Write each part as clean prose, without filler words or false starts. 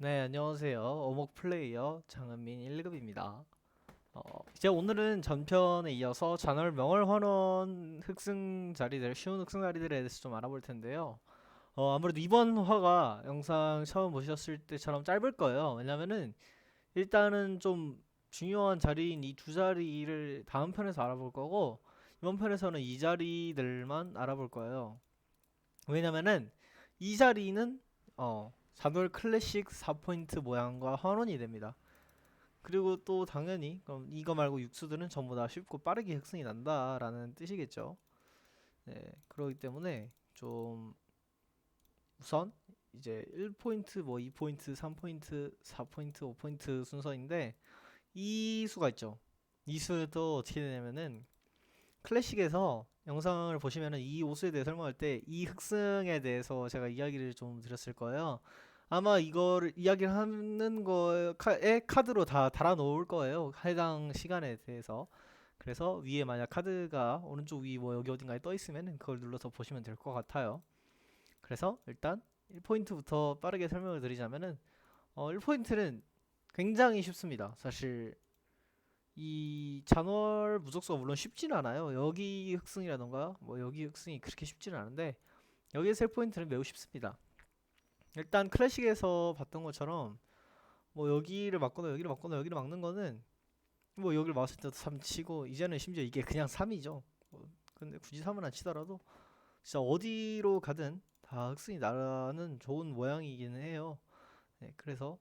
네, 안녕하세요. 어목 플레이어 장은민 1급입니다. 이제 오늘은 전편에 이어서 잔월 명월 환원 흑승 자리들, 쉬운 흑승 자리들에 대해서 좀 알아볼 텐데요. 아무래도 이번 화가 영상 처음 보셨을 때처럼 짧을 거예요. 왜냐면은 일단은 좀 중요한 자리인 이 두 자리를 다음 편에서 알아볼 거고, 이번 편에서는 이 자리들만 알아볼 거예요. 왜냐면은 이 자리는 잔월 클래식 4포인트 모양과 환원이 됩니다. 그리고 또 당연히 그럼 이거 말고 육수들은 전부 다 쉽고 빠르게 흑승이 난다라는 뜻이겠죠. 네, 그렇기 때문에 좀 우선 이제 1포인트, 뭐 2포인트, 3포인트, 4포인트, 5포인트 순서인데 이 수가 있죠. 이 수도 어떻게 되냐면은 클래식에서 영상을 보시면은 이 오수에 대해 설명할 때 이 흑승에 대해서 제가 이야기를 좀 드렸을 거예요. 아마 이거를 이야기를 하는 거에 카드로 다 달아 놓을 거예요. 해당 시간에 대해서. 그래서 위에 만약 카드가 오른쪽 위 뭐 여기 어딘가에 떠 있으면은 그걸 눌러서 보시면 될 것 같아요. 그래서 일단 1포인트부터 빠르게 설명을 드리자면은 1포인트는 굉장히 쉽습니다. 사실 이 잔월 무적수가 물론 쉽지는 않아요. 여기 흑승이라던가 뭐 여기 흑승이 그렇게 쉽지는 않은데 여기의 셀 포인트는 매우 쉽습니다. 일단 클래식에서 봤던 것처럼 뭐 여기를 막거나 여기를 막거나 여기를 막는 거는 뭐 여기를 막았을 때도 3 치고 이제는 심지어 이게 그냥 3이죠. 근데 굳이 3은 안 치더라도 진짜 어디로 가든 다 흑승이 나라는 좋은 모양이기는 해요. 네, 그래서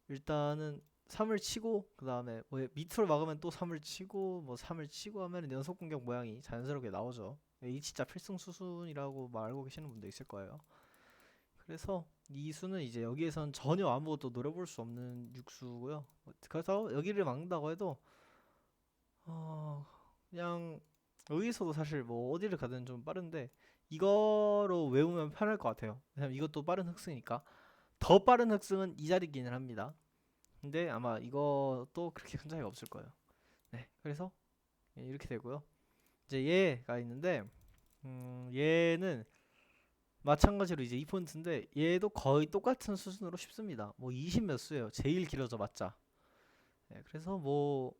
일단은 3을 치고 그 다음에 뭐 밑으로 막으면 또 3을 치고 뭐 3을 치고 하면 연속 공격 모양이 자연스럽게 나오죠. 이 진짜 필승 수순이라고 뭐 알고 계시는 분도 있을 거예요. 그래서 이 수는 이제 여기에선 전혀 아무것도 노려볼 수 없는 육수고요. 그래서 여기를 막는다고 해도 어 그냥 여기서도 사실 뭐 어디를 가든 좀 빠른데 이거로 외우면 편할 것 같아요. 왜냐면 이것도 빠른 흑승이니까 더 빠른 흑승은 이 자리기는 합니다. 근데 아마 이것도 그렇게 큰 차이가 없을 거예요. 네, 그래서 이렇게 되고요. 이제 얘가 있는데 얘는 마찬가지로 이제 2포인트인데 얘도 거의 똑같은 수준으로 쉽습니다. 뭐 20 몇 수예요. 제일 길어져 봤자. 네, 그래서 뭐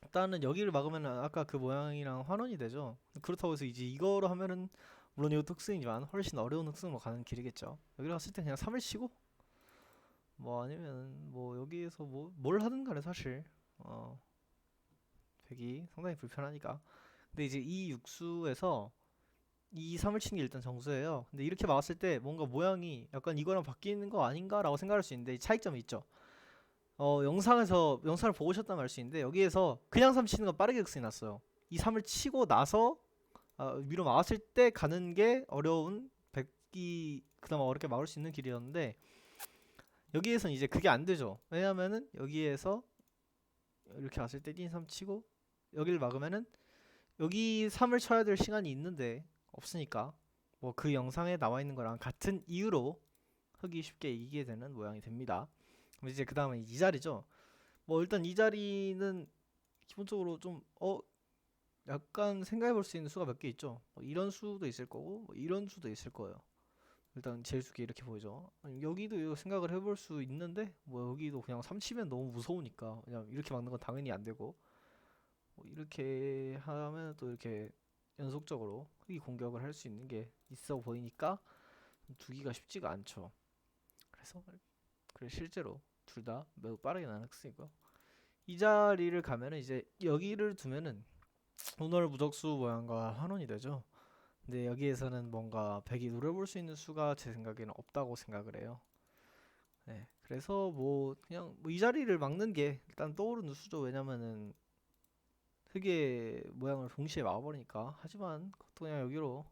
일단은 여기를 막으면 아까 그 모양이랑 환원이 되죠. 그렇다고 해서 이제 이거로 하면은 물론 이거 특승이지만 훨씬 어려운 흑승으로 가는 길이겠죠. 여기로 갔을 때 그냥 3을 치고 뭐 아니면 뭐 여기에서 뭐 뭘 하든 간에 사실 어 되기 상당히 불편하니까. 근데 이제 이 육수에서 이 3을 치는 게 일단 정수예요. 근데 이렇게 막았을 때 뭔가 모양이 약간 이거랑 바뀌는 거 아닌가라고 생각할 수 있는데 차이점이 있죠. 영상에서 영상을 보고 오셨다면 알 수 있는데 여기에서 그냥 3 치는 건 빠르게 극승이 났어요. 이 3을 치고 나서 위로 막았을 때 가는 게 어려운 백기 그나마 어렵게 막을 수 있는 길이었는데 여기에선 이제 그게 안 되죠. 왜냐면은 여기에서 이렇게 왔을 때 띵3 치고 여기를 막으면은 여기 3을 쳐야 될 시간이 있는데 없으니까 뭐 그 영상에 나와 있는 거랑 같은 이유로 흑이 쉽게 이기게 되는 모양이 됩니다. 그럼 이제 그 다음에 이 자리죠. 뭐 일단 이 자리는 기본적으로 좀 약간 생각해 볼 수 있는 수가 몇 개 있죠. 뭐 이런 수도 있을 거고 뭐 이런 수도 있을 거예요. 일단 제일 수게 이렇게 보이죠. 아니, 여기도 이거 생각을 해볼 수 있는데 뭐 여기도 그냥 3 치면 너무 무서우니까 그냥 이렇게 막는 건 당연히 안 되고 뭐 이렇게 하면 또 이렇게 연속적으로 흑이 공격을 할 수 있는 게 있어 보이니까 두기가 쉽지가 않죠. 그래서 그래 실제로 둘 다 매우 빠르게 나는 흑이고요. 이 자리를 가면은 이제 여기를 두면은 오늘 무적수 모양과 환원이 되죠. 근데 여기에서는 뭔가 백이 노려볼 수 있는 수가 제 생각에는 없다고 생각을 해요. 네, 그래서 뭐 그냥 뭐이 자리를 막는 게 일단 떠오르는 수죠. 왜냐면은 흑의 모양을 동시에 막아버리니까. 하지만 그것도 그냥 여기로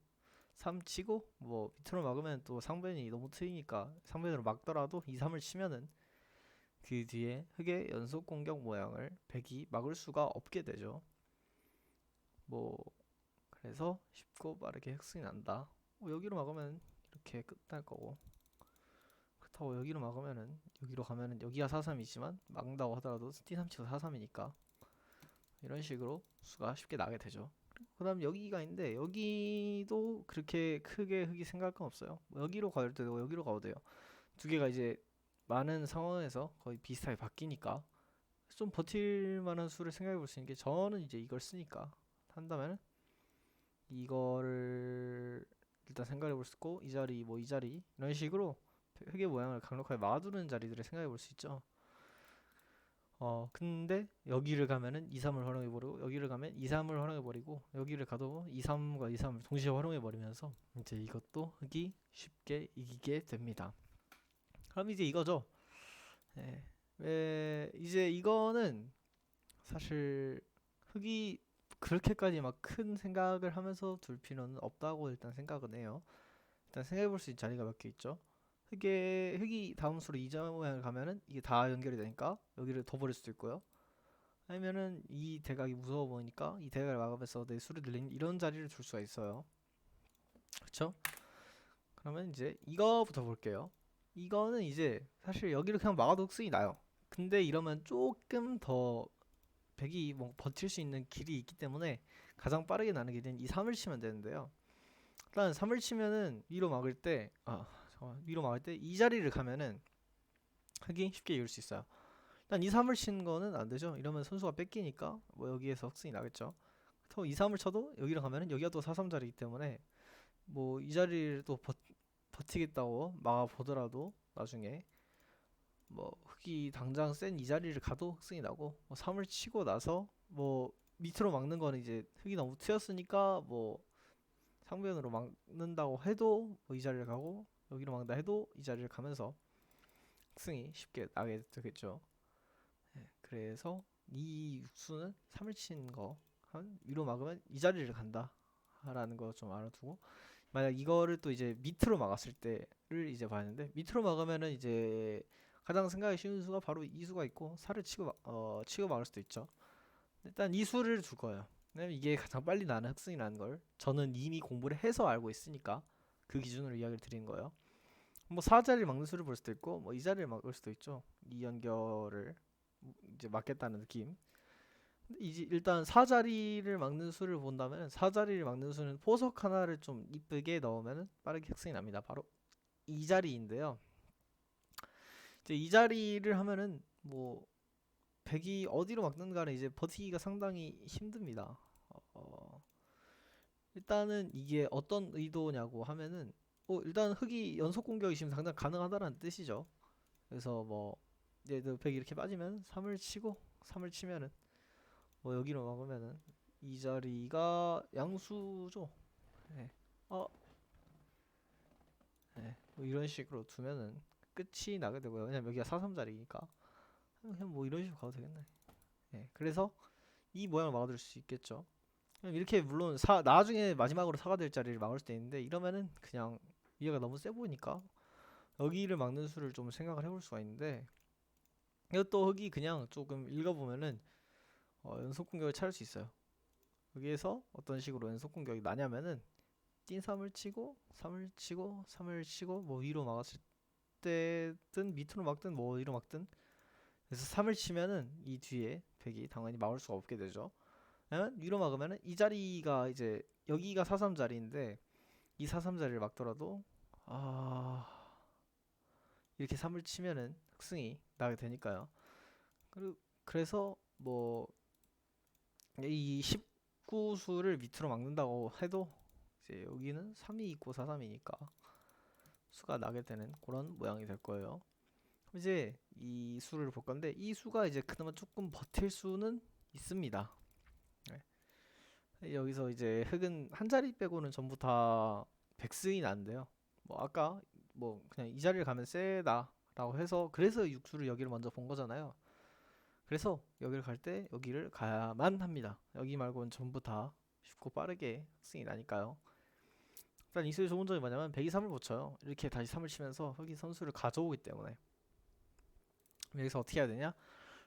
3 치고 뭐 밑으로 막으면 또 상변이 너무 트이니까 상변으로 막더라도 2, 3을 치면은 그 뒤에 흑의 연속 공격 모양을 백이 막을 수가 없게 되죠. 뭐 그래서 쉽고 빠르게 흑승이 난다. 뭐 여기로 막으면 이렇게 끝날 거고 그렇다고 여기로 막으면은 여기로 가면은 여기가 4-3이지만 막는다고 하더라도 T3 치고 4-3이니까 이런 식으로 수가 쉽게 나게 되죠. 그 다음 여기가 있는데 여기도 그렇게 크게 흑이 생각할 건 없어요. 뭐 여기로 갈 때도 여기로 가도 돼요. 두 개가 이제 많은 상황에서 거의 비슷하게 바뀌니까 좀 버틸 만한 수를 생각해 볼 수 있는 게, 저는 이제 이걸 쓰니까 한다면은 이거를 일단 생각해 볼 수 있고, 이 자리 뭐 이 자리 이런 식으로 흙의 모양을 강력하게 막아두는 자리들을 생각해 볼 수 있죠. 근데 여기를 가면은 2, 3을 활용해 버리고, 여기를 가면 2, 3을 활용해 버리고, 여기를 가도 2, 3과 2, 3을 동시에 활용해 버리면서 이제 이것도 흙이 쉽게 이기게 됩니다. 그럼 이제 이거죠. 예. 이제 이거는 사실 흙이 그렇게까지 막 큰 생각을 하면서 둘 필요는 없다고 일단 생각은 해요. 일단 생각해 볼 수 있는 자리가 몇 개 있죠. 흙이 다음 수로 이자 모양을 가면은 이게 다 연결이 되니까 여기를 더 버릴 수도 있고요. 아니면은 이 대각이 무서워 보이니까 이 대각을 막으면서 내 수를 늘리는 이런 자리를 줄 수가 있어요. 그쵸? 그러면 이제 이거부터 볼게요. 이거는 이제 사실 여기를 그냥 막아도 흑승이 나요. 근데 이러면 조금 더 백이 뭐 버틸 수 있는 길이 있기 때문에 가장 빠르게 나는 길은 이 3을 치면 되는데요. 일단 3을 치면은 위로 막을 때 이 자리를 가면은 흑이 쉽게 이길 수 있어요. 일단 2, 3을 치는 거는 안 되죠. 이러면 선수가 뺏기니까 뭐 여기에서 흑승이 나겠죠. 그래서 2, 3을 쳐도 여기로 가면은 여기가 또 4, 3 자리이기 때문에 뭐 이 자리를 또 버티겠다고 막아 보더라도 나중에 뭐 흑이 당장 센 이 자리를 가도 흑승이 나고, 뭐 3을 치고 나서 뭐 밑으로 막는 거는 이제 흑이 너무 트였으니까 뭐 상변으로 막는다고 해도 뭐 이 자리를 가고, 여기로 막는다 해도 이 자리를 가면서 흑승이 쉽게 나게 되겠죠. 네, 그래서 이 육수는 3을 친 거 한 위로 막으면 이 자리를 간다 라는 거 좀 알아두고, 만약 이거를 또 이제 밑으로 막았을 때를 이제 봐야 하는데, 밑으로 막으면은 이제 가장 생각이 쉬운 수가 바로 이 수가 있고, 살을 치고 막을 수도 있죠. 일단 이 수를 줄 거예요. 왜냐면 이게 가장 빨리 나는 흑승이라는 걸 저는 이미 공부를 해서 알고 있으니까 그 기준으로 이야기를 드리는 거예요. 뭐 4자리를 막는 수를 볼 수도 있고, 뭐 2자리를 막을 수도 있죠. 이 연결을 이제 막겠다는 느낌. 이제 일단 4자리를 막는 수를 본다면, 4자리를 막는 수는 포석 하나를 좀 이쁘게 넣으면 빠르게 흑승이 납니다. 바로 이 자리인데요. 이제 이 자리를 하면은 뭐 백이 어디로 막는가를 이제 버티기가 상당히 힘듭니다. 어, 일단은 이게 어떤 의도냐고 하면은, 일단 흑이 연속 공격이 지금 당장 가능하다는 뜻이죠. 그래서 뭐 얘도 백이 이렇게 빠지면 3을 치고, 3을 치면은 뭐 여기로 막으면은 이 자리가 양수죠. 네. 어, 네. 뭐 이런 식으로 두면은 끝이 나게 되고요. 왜냐면 여기가 4-3자리니까 그냥 뭐 이런 식으로 가도 되겠네. 네. 그래서 이 모양을 막아둘 수 있겠죠. 그럼 이렇게 물론 나중에 마지막으로 사가 될 자리를 막을 수도 있는데, 이러면은 그냥 위에가 너무 세 보이니까 여기를 막는 수를 좀 생각을 해볼 수가 있는데, 이것도 흑이 그냥 조금 읽어보면은 연속 공격을 찾을 수 있어요. 여기에서 어떤 식으로 연속 공격이 나냐면은 띵 3을 치고 3을 치고 3을 치고 뭐 위로 막았을 때든 밑으로 막든 뭐 위로 막든, 그래서 3을 치면은 이 뒤에 백이 당연히 막을 수가 없게 되죠. 왜냐면 위로 막으면은 이 자리가 이제 여기가 4-3 자리인데, 이 4-3 자리를 막더라도 아 이렇게 3을 치면은 흑승이 나게 되니까요. 그래서 뭐 이 19수를 밑으로 막는다고 해도 이제 여기는 3이 있고 4-3이니까 수가 나게 되는 그런 모양이 될 거예요. 이제 이 수를 볼 건데, 이 수가 이제 그나마 조금 버틸 수는 있습니다. 네. 여기서 이제 흑은 한 자리 빼고는 전부 다 백승이 난대요. 뭐 아까 뭐 그냥 이 자리를 가면 세다라고 해서, 그래서 육수를 여기를 먼저 본 거잖아요. 그래서 여기를 갈 때 여기를 가야만 합니다. 여기 말고는 전부 다 쉽고 빠르게 흑승이 나니까요. 일단 이 수의 좋은 점이 뭐냐면 백이 3을 붙여요. 이렇게 다시 3을 치면서 흑이 선수를 가져오기 때문에. 여기서 어떻게 해야 되냐?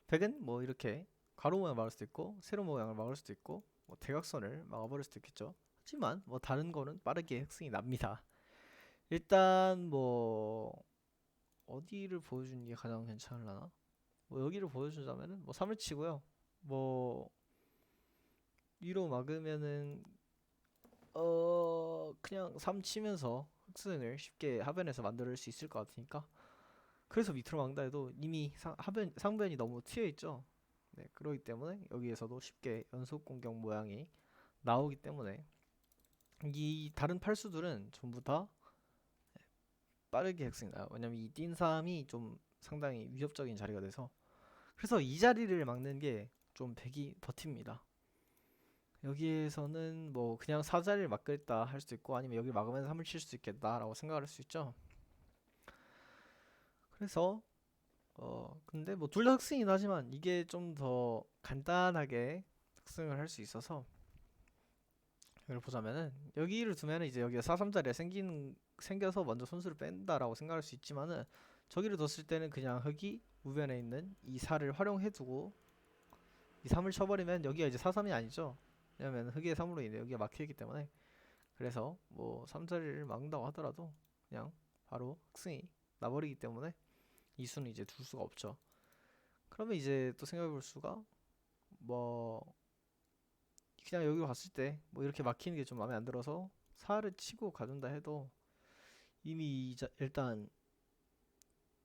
백은 뭐 이렇게 가로 모양 막을 수도 있고, 세로 모양을 막을 수도 있고, 뭐 대각선을 막아버릴 수도 있겠죠. 하지만 뭐 다른 거는 빠르게 흑승이 납니다. 일단 뭐 어디를 보여주는 게 가장 괜찮을라나? 뭐 여기를 보여주자면은 뭐 3을 치고요. 뭐 위로 막으면은 그냥 3 치면서 흑승을 쉽게 하변에서 만들 수 있을 것 같으니까 그래서 밑으로 막는다 해도 이미 상변이 너무 트여 있죠. 네, 그렇기 때문에 여기에서도 쉽게 연속 공격 모양이 나오기 때문에 이 다른 팔수들은 전부 다 빠르게 핵승이 나요. 왜냐면 이 띵삼이 좀 상당히 위협적인 자리가 돼서, 그래서 이 자리를 막는 게 좀 백이 버팁니다. 여기에서는 뭐 그냥 사자리를 막겠다 할 수도 있고, 아니면 여기 막으면 3을 칠 수 있겠다라고 생각할 수 있죠. 그래서 근데 뭐 둘 다 흑승이긴 하지만 이게 좀 더 간단하게 흑승을 할 수 있어서, 여기를 보자면은 여기를 두면은 이제 여기가 4-3자리가 생겨서 먼저 손수를 뺀다라고 생각할 수 있지만은, 저기를 뒀을 때는 그냥 흑이 우변에 있는 이 4를 활용해두고 이 3을 쳐버리면 여기가 이제 4-3이 아니죠. 왜냐면 흑의 3으로 인해 여기가 막혀있기 때문에. 그래서 뭐 3자리를 막는다고 하더라도 그냥 바로 흑승이 나버리기 때문에 이 수는 이제 둘 수가 없죠. 그러면 이제 또 생각해볼 수가, 뭐 그냥 여기 봤을 때 뭐 이렇게 막히는 게 좀 마음에 안 들어서 4를 치고 가둔다 해도, 이미 일단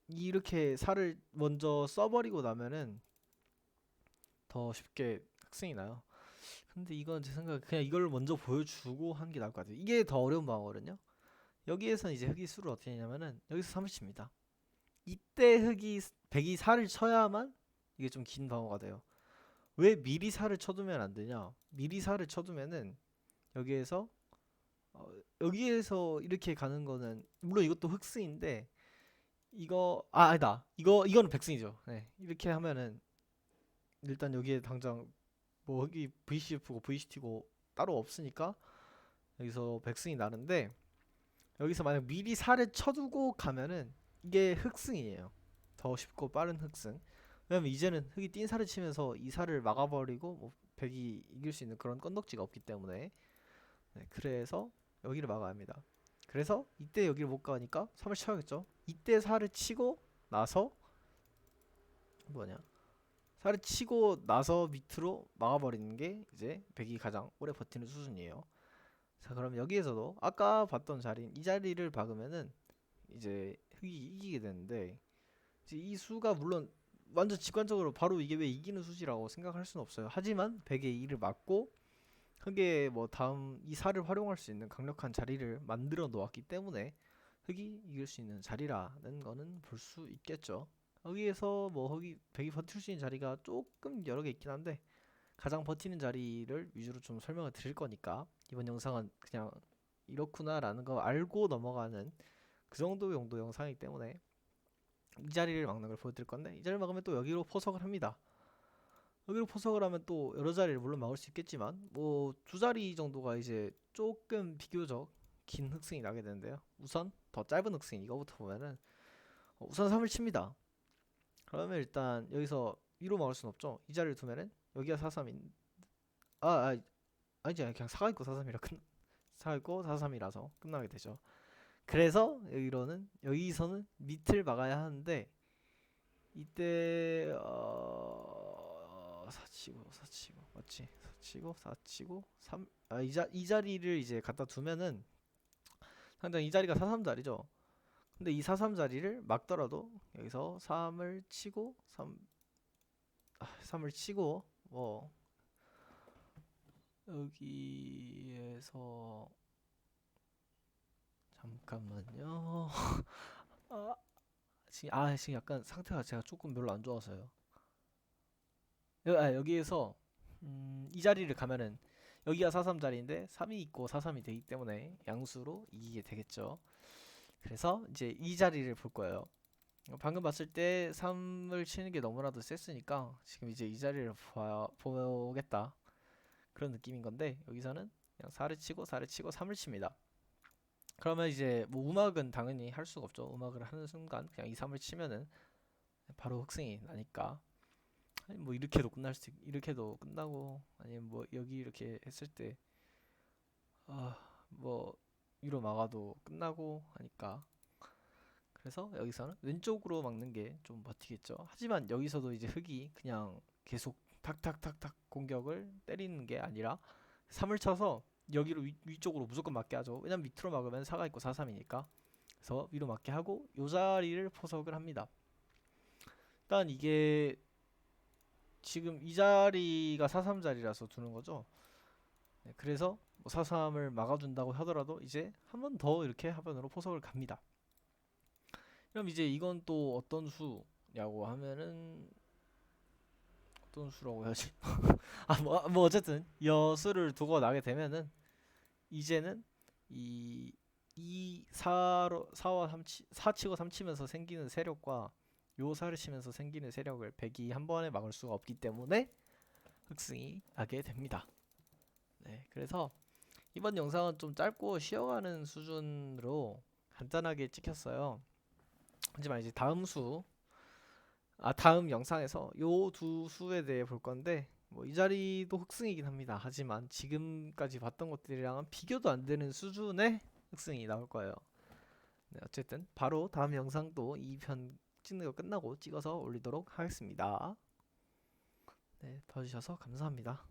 이렇게 4를 먼저 써버리고 나면은 더 쉽게 흑승이 나요. 근데 이건 제 생각에 그냥 이걸 먼저 보여주고 하는 게 나을 것 같아요. 이게 더 어려운 방어거든요. 여기에서는 이제 흑이 수를 어떻게 했냐면은 여기서 3을 칩니다. 이때 백이 4를 쳐야만 이게 좀 긴 방어가 돼요. 왜 미리 4를 쳐두면 안 되냐? 미리 4를 쳐두면은 여기에서 여기에서 이렇게 가는 거는 물론 이것도 흑승인데, 이거 아니다. 이거는 백승이죠. 네. 이렇게 하면은 일단 여기에 당장 뭐 흑이 VCF고 VCT고 따로 없으니까 여기서 백승이 나는데, 여기서 만약 미리 4를 쳐두고 가면은 이게 흑승이에요. 더 쉽고 빠른 흑승. 왜냐면 이제는 흑이 띵 4를 치면서 이 4를 막아버리고 뭐 백이 이길 수 있는 그런 건덕지가 없기 때문에, 네, 그래서 여기를 막아야 합니다. 그래서 이때 여기를 못 가니까 3을 쳐야겠죠. 이때 4를 치고 나서 뭐냐, 4를 치고 나서 밑으로 막아버리는 게 이제 백이 가장 오래 버티는 수준이에요. 자, 그럼 여기에서도 아까 봤던 자리인 이 자리를 박으면은 이제 흑이 이기게 되는데, 이제 이 수가 물론 완전 직관적으로 바로 이게 왜 이기는 수지라고 생각할 수는 없어요. 하지만 백의 이를 막고 흑의 뭐 다음 이 살을 활용할 수 있는 강력한 자리를 만들어 놓았기 때문에 흑이 이길 수 있는 자리라는 거는 볼 수 있겠죠. 여기에서 뭐 흑이 백이 버틸 수 있는 자리가 조금 여러 개 있긴 한데, 가장 버티는 자리를 위주로 좀 설명을 드릴 거니까 이번 영상은 그냥 이렇구나라는 거 알고 넘어가는 그 정도 용도 영상이기 때문에 이 자리를 막는 걸 보여드릴 건데, 이 자리를 막으면 또 여기로 포석을 합니다. 여기로 포석을 하면 또 여러 자리를 물론 막을 수 있겠지만 뭐 두 자리 정도가 이제 조금 비교적 긴 흑승이 나게 되는데요. 우선 더 짧은 흑승 이거부터 보면은 우선 3을 칩니다. 그러면 일단 여기서 위로 막을 순 없죠. 이 자리를 두면은 여기가 4-3인 아니지, 그냥 4가 있고 4-3이라 4가 있고 4-3이라서 끝나게 되죠. 그래서 여기서는 밑을 막아야 하는데, 이때 사치고 맞지? 사치고 3 이 자리를 이제 갖다 두면은 당장 이 자리가 4-3 자리죠. 근데 이 4-3 자리를 막더라도 여기서 3을 치고 3을 치고 뭐 여기에서 잠깐만요. 아, 지금 약간 상태가 제가 조금 별로 안 좋아서요. 여기에서 이 자리를 가면은 여기가 4-3 자리인데 3이 있고 4-3이 되기 때문에 양수로 이기게 되겠죠. 그래서 이제 이 자리를 볼 거예요. 방금 봤을 때 3을 치는 게 너무나도 셌으니까 지금 이제 이 자리를 보겠다 그런 느낌인 건데, 여기서는 그냥 4를 치고 4를 치고 3을 칩니다. 그러면 이제 뭐 음악은 당연히 할 수가 없죠. 음악을 하는 순간 그냥 이 3을 치면은 바로 흑승이 나니까. 아니 뭐 이렇게도 끝나고, 아니면 뭐 여기 이렇게 했을 때 뭐 위로 막아도 끝나고 하니까. 그래서 여기서는 왼쪽으로 막는 게 좀 버티겠죠. 하지만 여기서도 이제 흑이 그냥 계속 탁탁탁탁 공격을 때리는 게 아니라 3을 쳐서 여기로 위쪽으로 무조건 맞게 하죠. 왜냐면 밑으로 막으면 4가 있고 4-3이니까. 그래서 위로 맞게 하고 요 자리를 포석을 합니다. 일단 이게 지금 이 자리가 4-3 자리라서 두는 거죠. 네, 그래서 뭐 4-3을 막아준다고 하더라도 이제 한 번 더 이렇게 하변으로 포석을 갑니다. 그럼 이제 이건 또 어떤 수냐고 하면은 어떤 수라고 해야지? 뭐 어쨌든 여수를 두고 나게 되면은 이제는 이 4로 4와 3 4 치고 3 치면서 생기는 세력과 요 4를 치면서 생기는 세력을 백이 한 번에 막을 수가 없기 때문에 흑승이 나게 됩니다. 네, 그래서 이번 영상은 좀 짧고 쉬어가는 수준으로 간단하게 찍혔어요. 하지만 이제 다음 영상에서 요 두 수에 대해 볼 건데 뭐 이 자리도 흑승이긴 합니다. 하지만 지금까지 봤던 것들이랑은 비교도 안 되는 수준의 흑승이 나올 거예요. 네, 어쨌든 바로 다음 영상도 이 편 찍는 거 끝나고 찍어서 올리도록 하겠습니다. 네, 봐주셔서 감사합니다.